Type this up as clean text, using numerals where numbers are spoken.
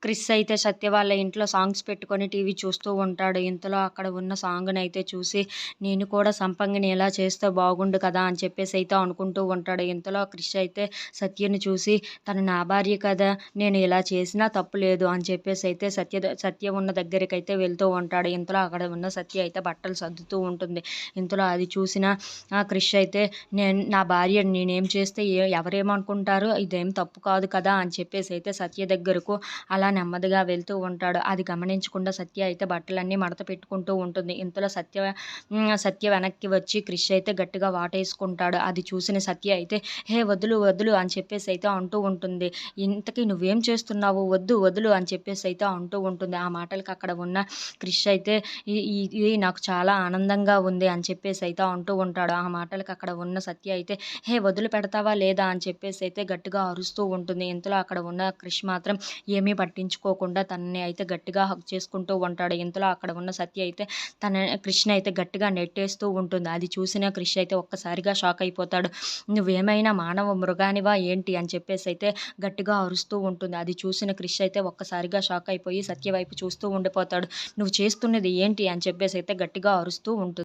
క్రిష్ అయితే సత్య వాళ్ళ ఇంట్లో సాంగ్స్ పెట్టుకొని టీవీ చూస్తూ ఉంటాడు. ఇంతలో అక్కడ ఉన్న సాంగ్‌నైతే చూసి నేను కూడా సంపంగిని ఇలా చేస్తే బాగుండు కదా! అని చెప్పేసి అయితే అనుకుంటూ ఉంటాడు. ఇంతలో క్రిష్ అయితే సత్యని చూసి తను నా భార్య కదా! నేను ఇలా చేసినా తప్పు లేదు అని చెప్పేసి అయితే సత్య ఉన్న దగ్గరికైతే వెళ్తూ ఉంటాడు. ఇంతలో అక్కడ ఉన్న సత్య అయితే బట్టలు సర్దుతూ ఉంటుంది. ఇంతలో అది చూసిన క్రిష్ అయితే నా భార్య నేనేం చేస్తే ఎవరేమనుకుంటారు? ఇదేం తప్పు కాదు కదా! అని చెప్పేసి అయితే సత్య దగ్గరకు అలా నెమ్మదిగా వెళ్తూ ఉంటాడు. అది గమనించకుండా సత్య అయితే బట్టలన్నీ మడత పెట్టుకుంటూ ఉంటుంది. ఇంతలో సత్య వెనక్కి వచ్చి క్రిష్ అయితే గట్టిగా వాటేసుకుంటాడు. అది చూసిన సత్య అయితే "హే! వదులు, వదులు" అని చెప్పేసి అయితే అంటూ ఉంటుంది. "ఇంతకీ నువ్వేం చేస్తున్నావు? వద్దు, వదులు" అని చెప్పేసి అయితే అంటూ ఉంటుంది. ఆ మాటలకి అక్కడ ఉన్న క్రిష్ అయితే ఇది నాకు చాలా ఆనందంగా ఉంది అని చెప్పేసి అయితే అంటూ ఉంటాడు. ఆ మాటలకి అక్కడ ఉన్న సత్య అయితే "హే! వదిలిపెడతావా లేదా" అని చెప్పేసి అయితే గట్టిగా అరుస్తూ ఉంటుంది. ఇంతలో అక్కడ ఉన్న క్రిష్ మాత్రం ఏమీ పట్టించుకోకుండా తనని అయితే గట్టిగా హగ్ చేసుకుంటూ ఉంటాడు. ఇంతలో అక్కడ ఉన్న సత్య అయితే క్రిష్‌ని అయితే గట్టిగా నెట్టేస్తూ ఉంటుంది. అది చూసిన క్రిష్ అయితే ఒక్కసారిగా షాక్ అయిపోతాడు. "నువ్వేమైనా మానవ మృగానివా ఏంటి?" అని చెప్పేసి అయితే గట్టిగా అరుస్తూ ఉంటుంది. అది చూసిన క్రిష్ అయితే ఒక్కసారిగా షాక్ అయిపోయి సత్య వైపు చూస్తూ ఉండిపోతాడు. "నువ్వు చేస్తున్నది ఏంటి?" అని చెప్పేసి అయితే గట్టిగా అరుస్తూ ఉంటుంది.